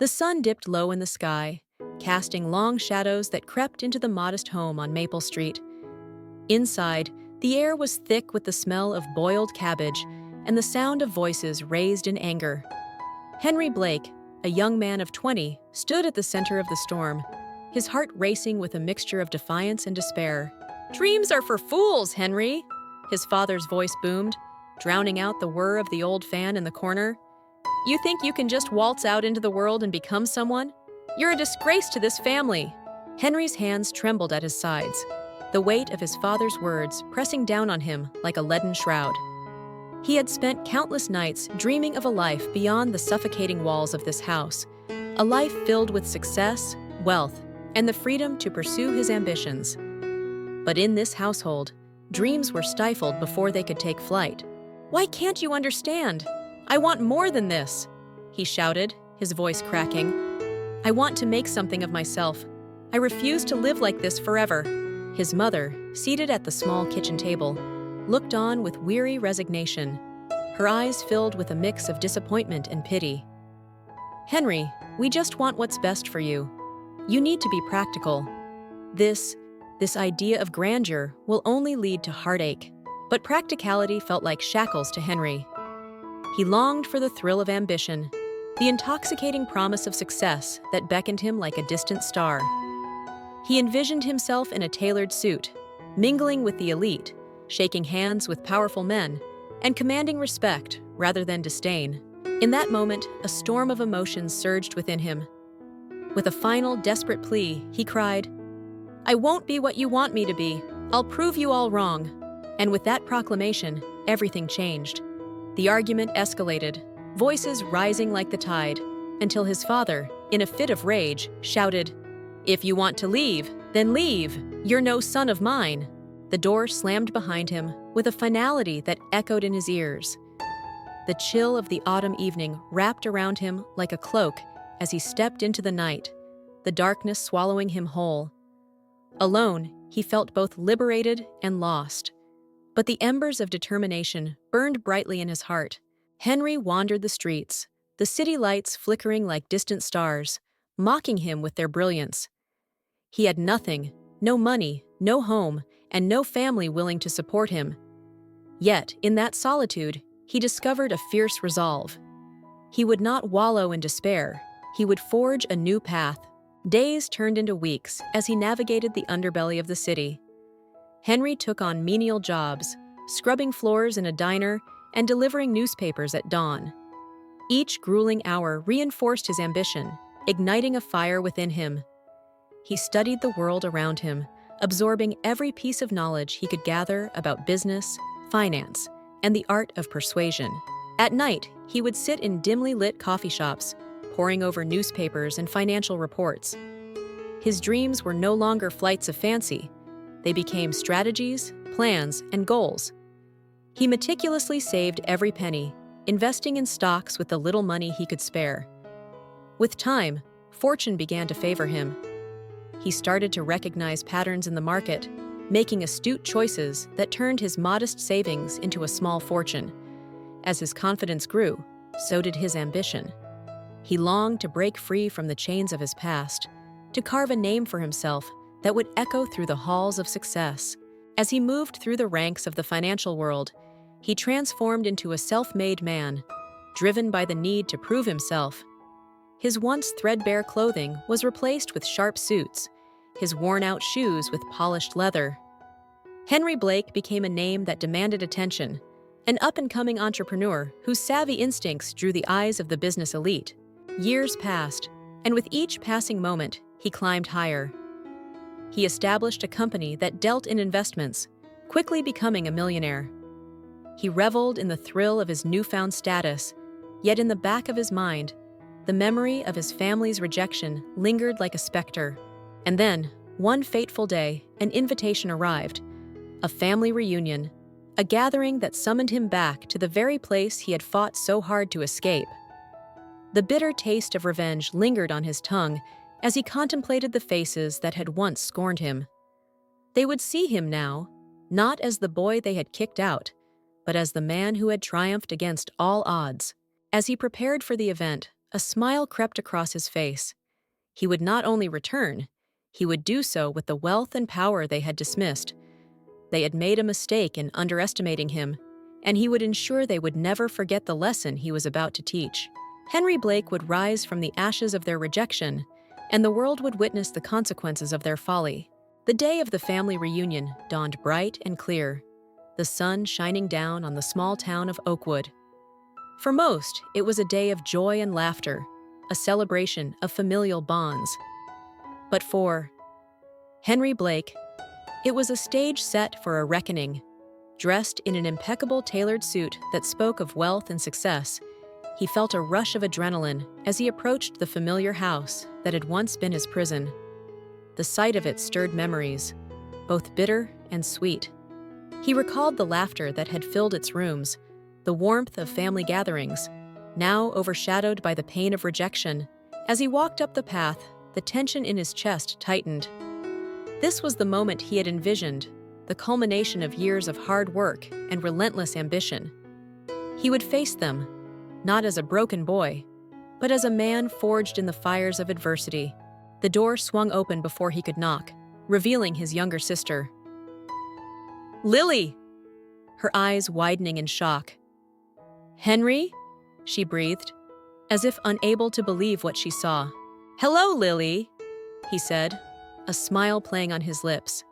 The sun dipped low in the sky, casting long shadows that crept into the modest home on Maple Street. Inside, the air was thick with the smell of boiled cabbage and the sound of voices raised in anger. Henry Blake, a young man of 20, stood at the center of the storm, his heart racing with a mixture of defiance and despair. "Dreams are for fools, Henry!" his father's voice boomed, drowning out the whir of the old fan in the corner. "You think you can just waltz out into the world and become someone? You're a disgrace to this family." Henry's hands trembled at his sides, the weight of his father's words pressing down on him like a leaden shroud. He had spent countless nights dreaming of a life beyond the suffocating walls of this house, a life filled with success, wealth, and the freedom to pursue his ambitions. But in this household, dreams were stifled before they could take flight. "Why can't you understand? I want more than this," he shouted, his voice cracking. "I want to make something of myself. I refuse to live like this forever." His mother, seated at the small kitchen table, looked on with weary resignation, her eyes filled with a mix of disappointment and pity. "Henry, we just want what's best for you. You need to be practical. This idea of grandeur will only lead to heartache." But practicality felt like shackles to Henry. He longed for the thrill of ambition, the intoxicating promise of success that beckoned him like a distant star. He envisioned himself in a tailored suit, mingling with the elite, shaking hands with powerful men, and commanding respect rather than disdain. In that moment, a storm of emotions surged within him. With a final, desperate plea, he cried, "I won't be what you want me to be. I'll prove you all wrong." And with that proclamation, everything changed. The argument escalated, voices rising like the tide, until his father, in a fit of rage, shouted, "If you want to leave, then leave. You're no son of mine." The door slammed behind him with a finality that echoed in his ears. The chill of the autumn evening wrapped around him like a cloak as he stepped into the night, the darkness swallowing him whole. Alone, he felt both liberated and lost. But the embers of determination burned brightly in his heart. Henry wandered the streets, the city lights flickering like distant stars, mocking him with their brilliance. He had nothing, no money, no home, and no family willing to support him. Yet, in that solitude, he discovered a fierce resolve. He would not wallow in despair. He would forge a new path. Days turned into weeks as he navigated the underbelly of the city. Henry took on menial jobs, scrubbing floors in a diner and delivering newspapers at dawn. Each grueling hour reinforced his ambition, igniting a fire within him. He studied the world around him, absorbing every piece of knowledge he could gather about business, finance, and the art of persuasion. At night, he would sit in dimly lit coffee shops, poring over newspapers and financial reports. His dreams were no longer flights of fancy. They became strategies, plans, and goals. He meticulously saved every penny, investing in stocks with the little money he could spare. With time, fortune began to favor him. He started to recognize patterns in the market, making astute choices that turned his modest savings into a small fortune. As his confidence grew, so did his ambition. He longed to break free from the chains of his past, to carve a name for himself that would echo through the halls of success. As he moved through the ranks of the financial world, he transformed into a self-made man, driven by the need to prove himself. His once threadbare clothing was replaced with sharp suits, his worn-out shoes with polished leather. Henry Blake became a name that demanded attention, an up-and-coming entrepreneur whose savvy instincts drew the eyes of the business elite. Years passed, and with each passing moment, he climbed higher. He established a company that dealt in investments, quickly becoming a millionaire. He reveled in the thrill of his newfound status, yet in the back of his mind, the memory of his family's rejection lingered like a specter. And then, one fateful day, an invitation arrived, a family reunion, a gathering that summoned him back to the very place he had fought so hard to escape. The bitter taste of revenge lingered on his tongue as he contemplated the faces that had once scorned him. They would see him now, not as the boy they had kicked out, but as the man who had triumphed against all odds. As he prepared for the event, A smile crept across his face. He would not only return, he would do so with the wealth and power they had dismissed. They had made a mistake in underestimating him, and he would ensure they would never forget the lesson he was about to teach. Henry Blake would rise from the ashes of their rejection, and the world would witness the consequences of their folly. The day of the family reunion dawned bright and clear, the sun shining down on the small town of Oakwood. For most, it was a day of joy and laughter, a celebration of familial bonds. But for Henry Blake, it was a stage set for a reckoning. Dressed in an impeccable tailored suit that spoke of wealth and success, he felt a rush of adrenaline as he approached the familiar house that had once been his prison. The sight of it stirred memories, both bitter and sweet. He recalled the laughter that had filled its rooms, the warmth of family gatherings, now overshadowed by the pain of rejection. As he walked up the path, the tension in his chest tightened. This was the moment he had envisioned, the culmination of years of hard work and relentless ambition. He would face them, not as a broken boy, but as a man forged in the fires of adversity. The door swung open before he could knock, revealing his younger sister. "Lily!" Her eyes widening in shock. "Henry?" she breathed, as if unable to believe what she saw. "Hello, Lily," he said, a smile playing on his lips.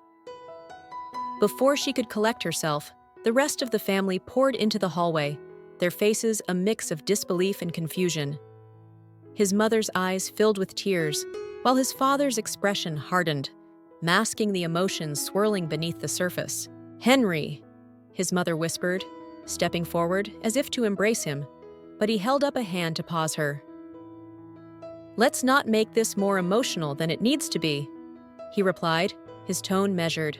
Before she could collect herself, the rest of the family poured into the hallway, their faces a mix of disbelief and confusion. His mother's eyes filled with tears, while his father's expression hardened, masking the emotions swirling beneath the surface. "Henry," his mother whispered, stepping forward as if to embrace him, but he held up a hand to pause her. "Let's not make this more emotional than it needs to be," he replied, his tone measured.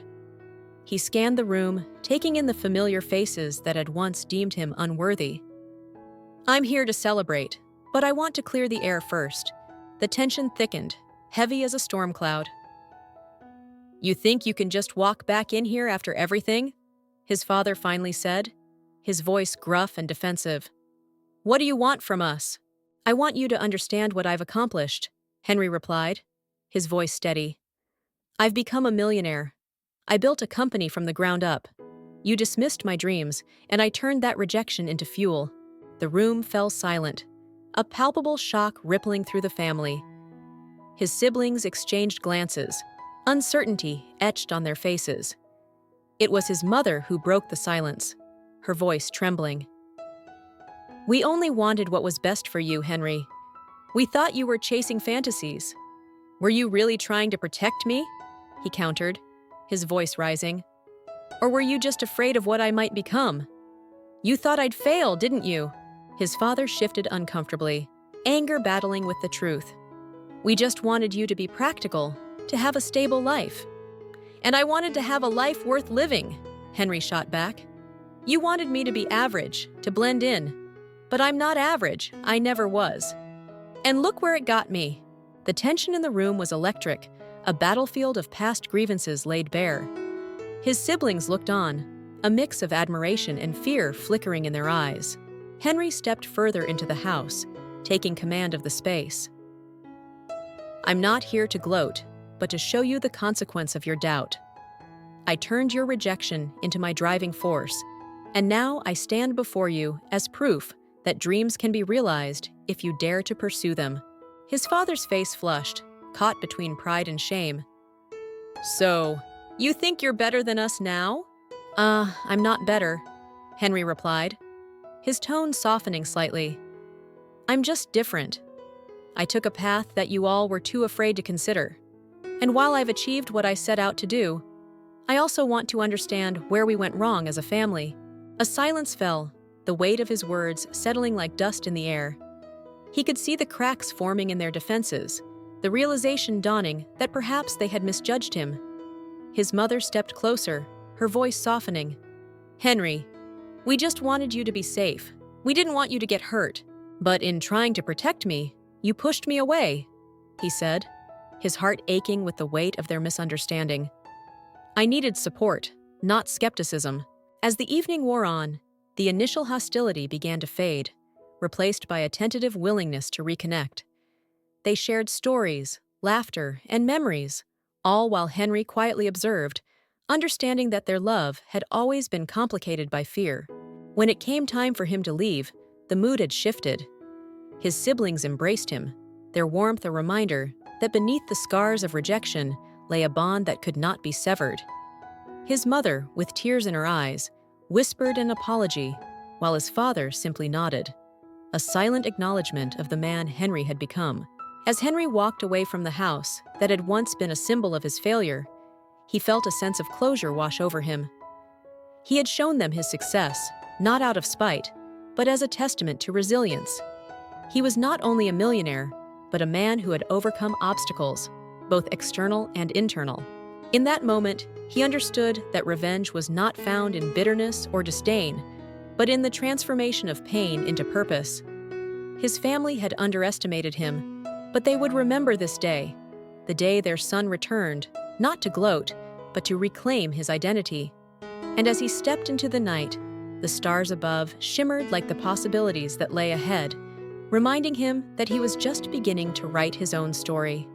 He scanned the room, taking in the familiar faces that had once deemed him unworthy. "I'm here to celebrate, but I want to clear the air first." The tension thickened, heavy as a storm cloud. "You think you can just walk back in here after everything?" his father finally said, his voice gruff and defensive. "What do you want from us?" "I want you to understand what I've accomplished," Henry replied, his voice steady. "I've become a millionaire. I built a company from the ground up. You dismissed my dreams, and I turned that rejection into fuel." The room fell silent, a palpable shock rippling through the family. His siblings exchanged glances, uncertainty etched on their faces. It was his mother who broke the silence, her voice trembling. "We only wanted what was best for you, Henry. We thought you were chasing fantasies." "Were you really trying to protect me?" he countered, his voice rising. "Or were you just afraid of what I might become? You thought I'd fail, didn't you?" His father shifted uncomfortably, anger battling with the truth. "We just wanted you to be practical, to have a stable life." "And I wanted to have a life worth living," Henry shot back. "You wanted me to be average, to blend in. But I'm not average, I never was. And look where it got me." The tension in the room was electric, a battlefield of past grievances laid bare. His siblings looked on, a mix of admiration and fear flickering in their eyes. Henry stepped further into the house, taking command of the space. "I'm not here to gloat, but to show you the consequence of your doubt. I turned your rejection into my driving force, and now I stand before you as proof that dreams can be realized if you dare to pursue them." His father's face flushed, caught between pride and shame. "So, you think you're better than us now?" I'm not better," Henry replied, his tone softening slightly. "I'm just different. I took a path that you all were too afraid to consider. And while I've achieved what I set out to do, I also want to understand where we went wrong as a family." A silence fell, the weight of his words settling like dust in the air. He could see the cracks forming in their defenses, the realization dawning that perhaps they had misjudged him. His mother stepped closer, her voice softening. "Henry, we just wanted you to be safe. We didn't want you to get hurt. But in trying to protect me, you pushed me away," he said, his heart aching with the weight of their misunderstanding. "I needed support, not skepticism." As the evening wore on, the initial hostility began to fade, replaced by a tentative willingness to reconnect. They shared stories, laughter, and memories, all while Henry quietly observed, understanding that their love had always been complicated by fear. When it came time for him to leave, the mood had shifted. His siblings embraced him, their warmth a reminder that beneath the scars of rejection lay a bond that could not be severed. His mother, with tears in her eyes, whispered an apology, while his father simply nodded, a silent acknowledgement of the man Henry had become. As Henry walked away from the house that had once been a symbol of his failure, he felt a sense of closure wash over him. He had shown them his success, not out of spite, but as a testament to resilience. He was not only a millionaire, but a man who had overcome obstacles, both external and internal. In that moment, he understood that revenge was not found in bitterness or disdain, but in the transformation of pain into purpose. His family had underestimated him, but they would remember this day, the day their son returned, not to gloat, but to reclaim his identity. And as he stepped into the night, the stars above shimmered like the possibilities that lay ahead, reminding him that he was just beginning to write his own story.